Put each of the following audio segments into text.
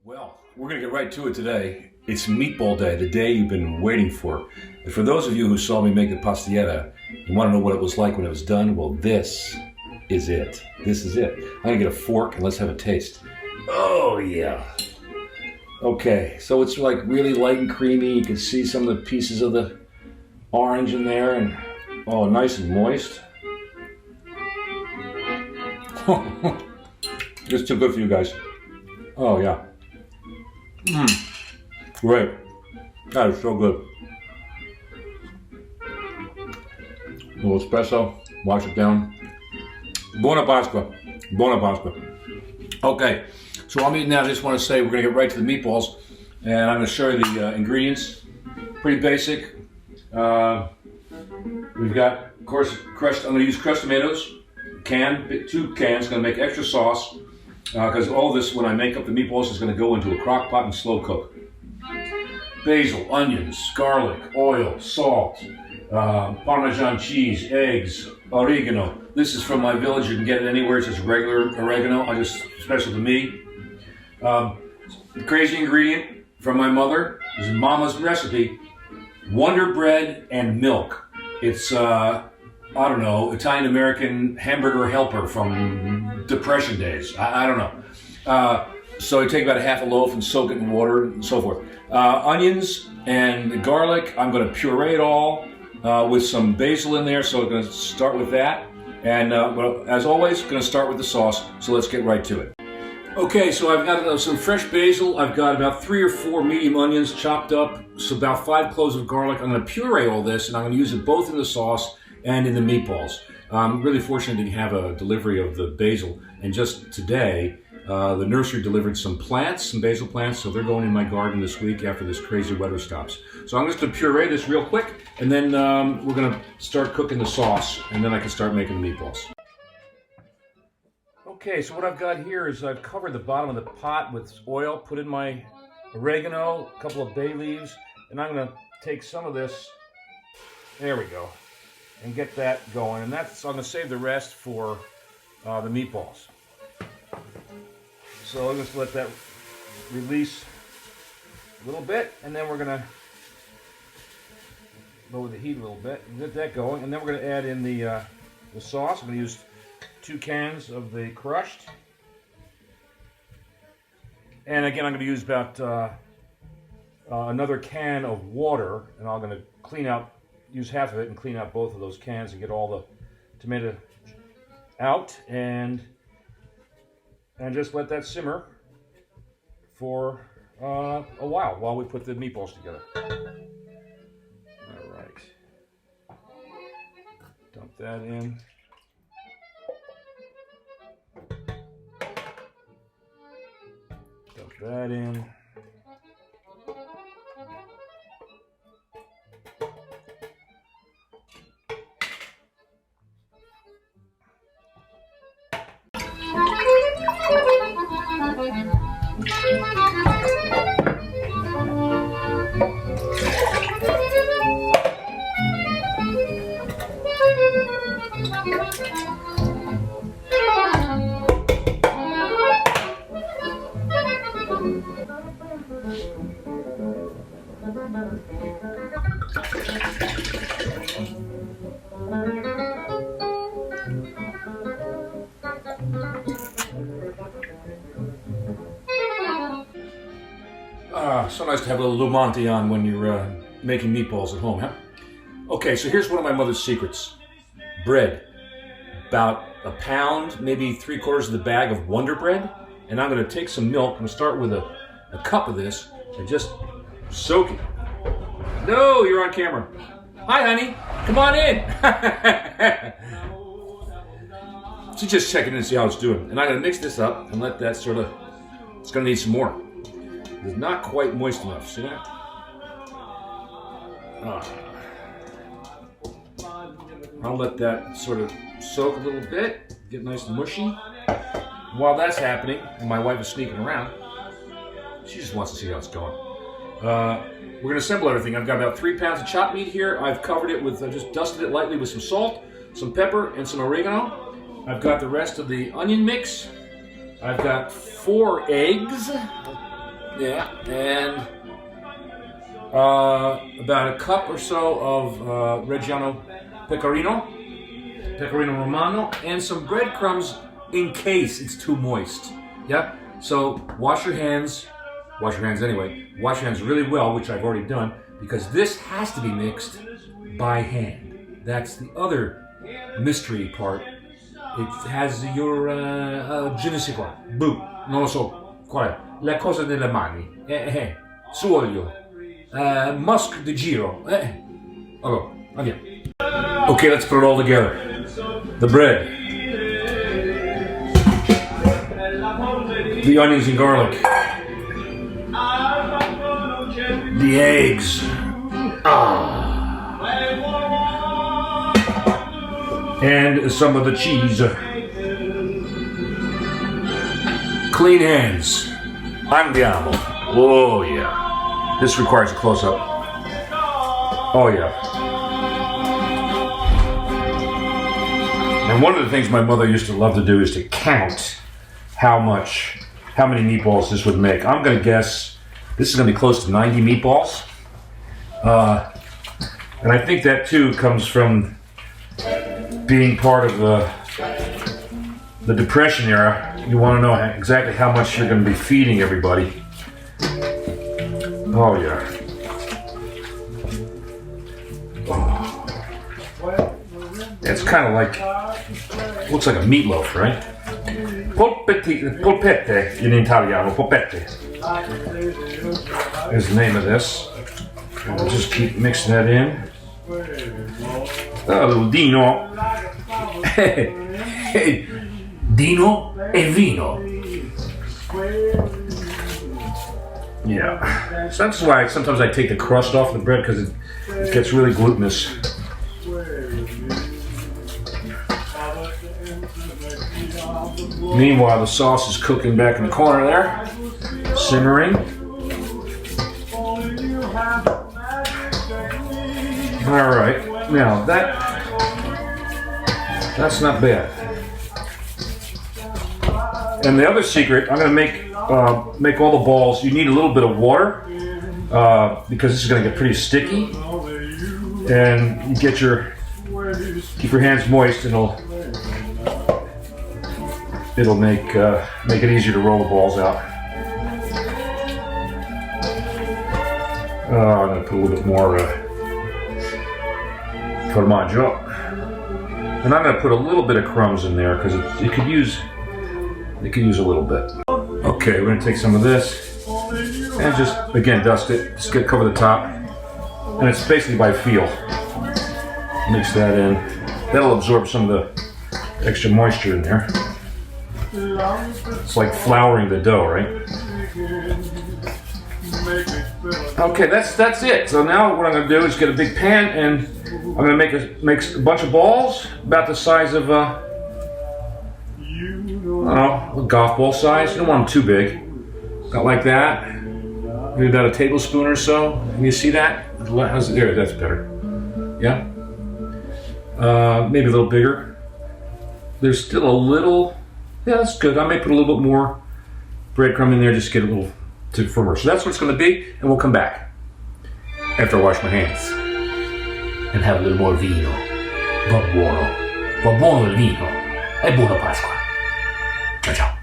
Well, we're going to get right to it today. It's Meatball Day, the day you've been waiting for. And for those of you who saw me make the pastilletta and want to know what it was like when it was done, well, this is it. This is it. I'm going to get a fork and let's have a taste. Oh, yeah. Okay, so it's like really light and creamy. You can see some of the pieces of the orange in there, and oh, nice and moist. It's too good for you guys. Oh, yeah. Great. That is so good. A little espresso, wash it down. Buona Pasqua. Buona Pasqua. Okay, so while I'm eating that, I just want to say we're going to get right to the meatballs. And I'm going to show you the ingredients. Pretty basic. We've got, of course, crushed. I'm going to use crushed tomatoes. 2 cans. Going to make extra sauce. Because all this, when I make up the meatballs, is going to go into a crock pot and slow cook. Basil, onions, garlic, oil, salt, Parmesan cheese, eggs, oregano. This is from my village. You can get it anywhere. It's just regular oregano. Special to me. The crazy ingredient from my mother is Mama's recipe: Wonder Bread and milk. It's I don't know, Italian-American hamburger helper from Depression days. I don't know. So you take about half a loaf and soak it in water and so forth. Onions and garlic, I'm going to puree it all with some basil in there, so I'm going to start with that. And well, as always, going to start with the sauce, so let's get right to it. Okay, so I've got some fresh basil. I've got about 3 or 4 medium onions chopped up, so about 5 cloves of garlic. I'm going to puree all this, and I'm going to use it both in the sauce and in the meatballs. I'm really fortunate to have a delivery of the basil, and just today, the nursery delivered some plants, some basil plants, so they're going in my garden this week after this crazy weather stops. So I'm just going to puree this real quick, and then we're going to start cooking the sauce, and then I can start making the meatballs. Okay, so what I've got here is I've covered the bottom of the pot with oil, put in my oregano, a couple of bay leaves, and I'm going to take some of this, there we go, and get that going. And that's, I'm going to save the rest for the meatballs. So I'm just let that release a little bit, and then we're going to lower the heat a little bit and get that going. And then we're going to add in the sauce. I'm going to use 2 cans of the crushed. And again, I'm going to use about another can of water, and I'm going to use half of it and clean out both of those cans and get all the tomato out, and just let that simmer for a while we put the meatballs together. All right. Dump that in. Dump that in. So nice to have a little Lumonti on when you're making meatballs at home, huh? Okay, so here's one of my mother's secrets. Bread. About a pound, maybe 3/4 of the bag of Wonder Bread. And I'm going to take some milk. I'm going to start with a cup of this and just soak it. No, you're on camera. Hi, honey. Come on in. So just checking in to see how it's doing. And I'm going to mix this up and let that it's going to need some more. It's not quite moist enough, see that? I'll let that sort of soak a little bit, get nice and mushy. While that's happening, and my wife is sneaking around, she just wants to see how it's going. We're going to assemble everything. I've got about 3 pounds of chopped meat here. I've covered it with, I just dusted it lightly with some salt, some pepper, and some oregano. I've got the rest of the onion mix. I've got 4 eggs. Yeah, and about a cup or so of Reggiano pecorino romano, and some breadcrumbs in case it's too moist. Yeah, so wash your hands anyway. Wash your hands really well, which I've already done, because this has to be mixed by hand. That's the other mystery part. It has your je ne sais quoi. Boh, non lo so. Qual è? La cosa nelle mani. Su olio. Musk di giro. Allora, andiamo. Okay, let's put it all together. The bread. The onions and garlic. The eggs. And some of the cheese. Clean hands. Andiamo. Oh yeah. This requires a close-up. Oh yeah. And one of the things my mother used to love to do is to count how many meatballs this would make. I'm gonna guess this is gonna be close to 90 meatballs. And I think that too comes from being part of the Depression era. You want to know exactly how much you're going to be feeding everybody. Oh yeah. Oh. It's kind of like, looks like a meatloaf, right? Polpette in Italiano, polpette is the name of this. And we'll just keep mixing that in. A little Dino. Dino e vino. Yeah. So that's why sometimes I take the crust off the bread, because it gets really glutinous. Meanwhile, the sauce is cooking back in the corner there, simmering. All right, now that's not bad. And the other secret, I'm going to make all the balls. You need a little bit of water because this is going to get pretty sticky, and you keep your hands moist, and it'll make it easier to roll the balls out. I'm going to put a little bit more formaggio, and I'm going to put a little bit of crumbs in there because it could use a little bit. Okay, we're going to take some of this and just again dust it. Just cover the top, and it's basically by feel. Mix that in. That'll absorb some of the extra moisture in there. It's like flouring the dough, right? Okay, that's it. So now what I'm going to do is get a big pan, and I'm going to make a bunch of balls about the size of I don't know, a golf ball size. You don't want them too big. About like that. Maybe about a tablespoon or so. Can you see that? How's it there? That's better. Yeah. Maybe a little bigger. There's still a little. Yeah, that's good. I may put a little bit more breadcrumb in there just to get a little too firmer. So that's what it's going to be, and we'll come back after I wash my hands and have a little more vino. Va buono il vino. E buona Pasqua. Ciao, ciao.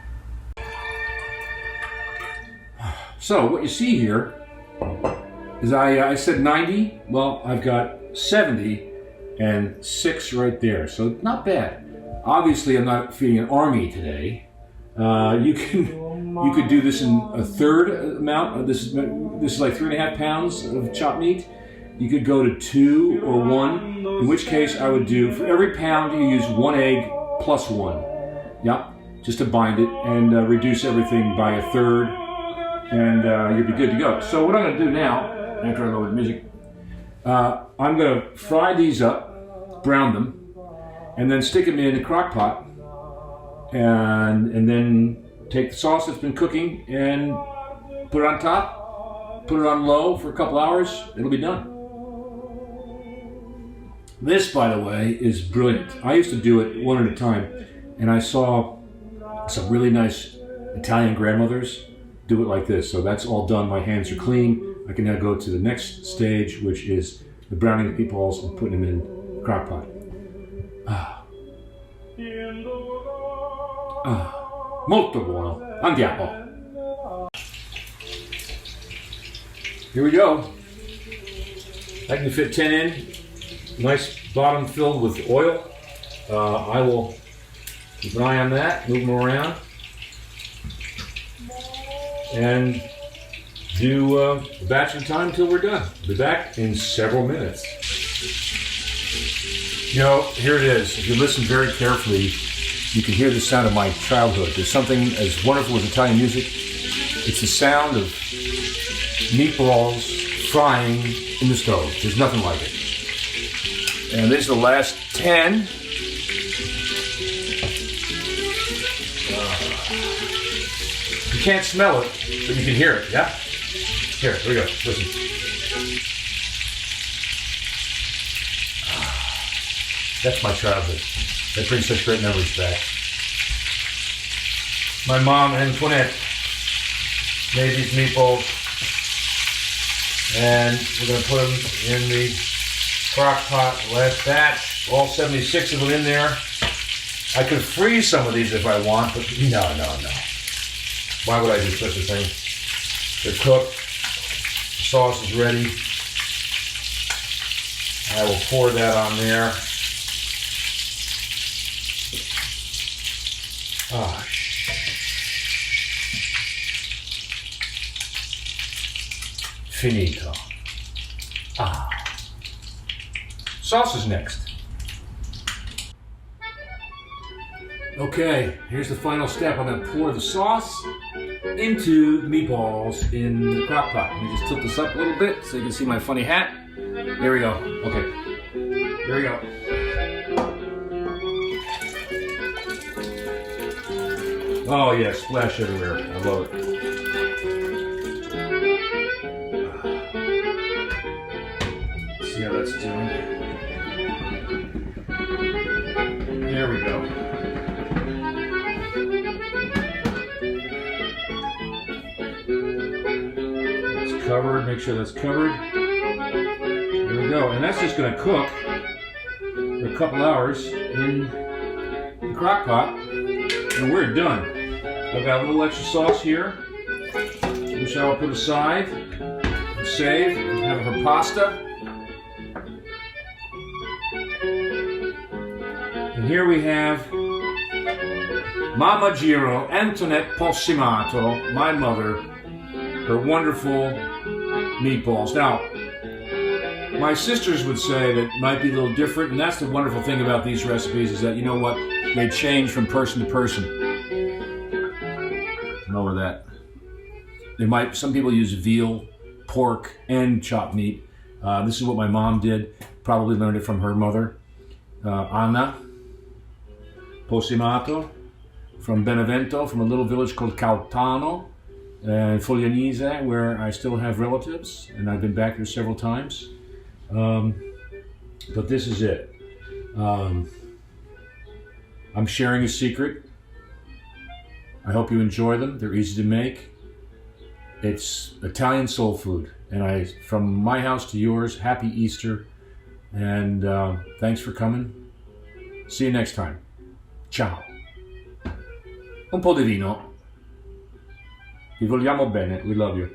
So what you see here is I said 90. Well, I've got 70 and 6 right there. So not bad. Obviously, I'm not feeding an army today. You could do this in a third amount. This is like 3.5 pounds of chopped meat. You could go to 2 or 1. In which case, I would do for every pound you use 1 egg plus 1. Yeah, just to bind it and reduce everything by a third, and you'll be good to go. So what I'm going to do now, after I lower the music, I'm going to fry these up, brown them, and then stick them in a crock pot, and then take the sauce that's been cooking and put it on top, put it on low for a couple hours, it'll be done. This, by the way, is brilliant. I used to do it one at a time, and I saw some really nice Italian grandmothers do it like this. So that's all done. My hands are clean. I can now go to the next stage, which is the browning the meatballs and putting them in the crock pot. Molto buono. Andiamo. Here we go. I can fit 10 in. Nice bottom filled with oil. I will keep an eye on that, move them around, and do a batch at a time until we're done. Be back in several minutes. You know, here it is. If you listen very carefully, you can hear the sound of my childhood. There's something as wonderful as Italian music. It's the sound of meatballs frying in the stove. There's nothing like it. And this is the last 10. You can't smell it, but you can hear it, yeah? Here we go, listen. That's my childhood. That brings such great memories back. My mom, Antoinette, made these meatballs, and we're going to put them in the crock pot, last batch, all 76 of them in there. I could freeze some of these if I want, but no. Why would I do such a thing? They're cooked. The sauce is ready. I will pour that on there. Finito. Sauce is next. Okay, here's the final step. I'm going to pour the sauce into the meatballs in the crock pot. Let me just tilt this up a little bit so you can see my funny hat. There we go. Okay. Here we go. Oh yeah, splash everywhere. I love it. See how that's doing. There we go. It's covered. Make sure that's covered. There we go. And that's just going to cook for a couple hours in the crock pot. And we're done. I've got a little extra sauce here, which I'll put aside and save and have it for pasta. And here we have Mama Giro, Antoinette Possimato, my mother, her wonderful meatballs. Now, my sisters would say that it might be a little different, and that's the wonderful thing about these recipes is that, you know what, they change from person to person. Over that. Some people use veal, pork, and chopped meat. This is what my mom did. Probably learned it from her mother, Anna Possimato, from Benevento, from a little village called Cautano, Foglianese, where I still have relatives, and I've been back there several times. But this is it. I'm sharing a secret. I hope you enjoy them. They're easy to make. It's Italian soul food. And from my house to yours, happy Easter. And thanks for coming. See you next time. Ciao. Un po' di vino. Vi vogliamo bene. We love you.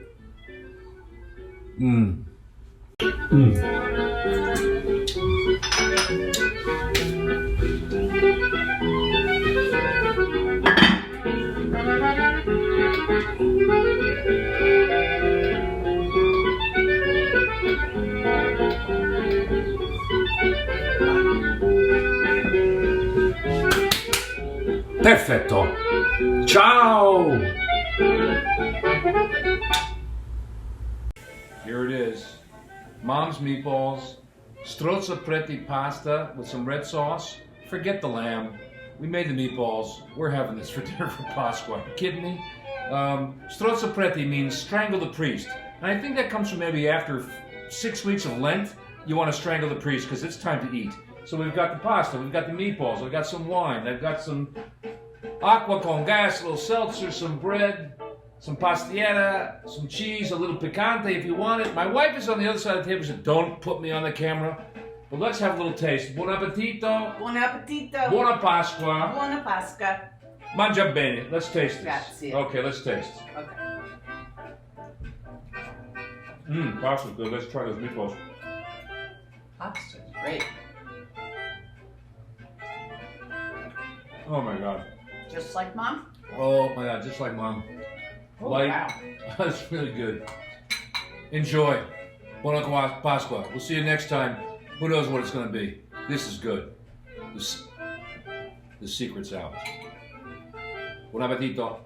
Perfetto. Ciao. Here it is. Mom's meatballs, strozzo pretti pasta with some red sauce. Forget the lamb. We made the meatballs. We're having this for dinner for Pasqua. Are you kidding me? Strozzo pretti means strangle the priest. And I think that comes from maybe after 6 weeks of Lent. You want to strangle the priest because it's time to eat. So we've got the pasta, we've got the meatballs, we've got some wine, I've got some aqua con gas, a little seltzer, some bread, some pastiera, some cheese, a little picante if you want it. My wife is on the other side of the table. She said, don't put me on the camera. But let's have a little taste. Buon appetito. Buon appetito. Buona Pasqua. Buona Pasqua. Mangia bene. Let's taste this. Grazie. Okay, let's taste. Okay. Pasta's good. Let's try those meatballs. Pasta's great. Oh my God. Just like Mom? Oh my God, just like Mom. Oh, Light. wow. That's really good. Enjoy. Buona Pasqua. We'll see you next time. Who knows what it's going to be. This is good. The secret's out. Buon appetito.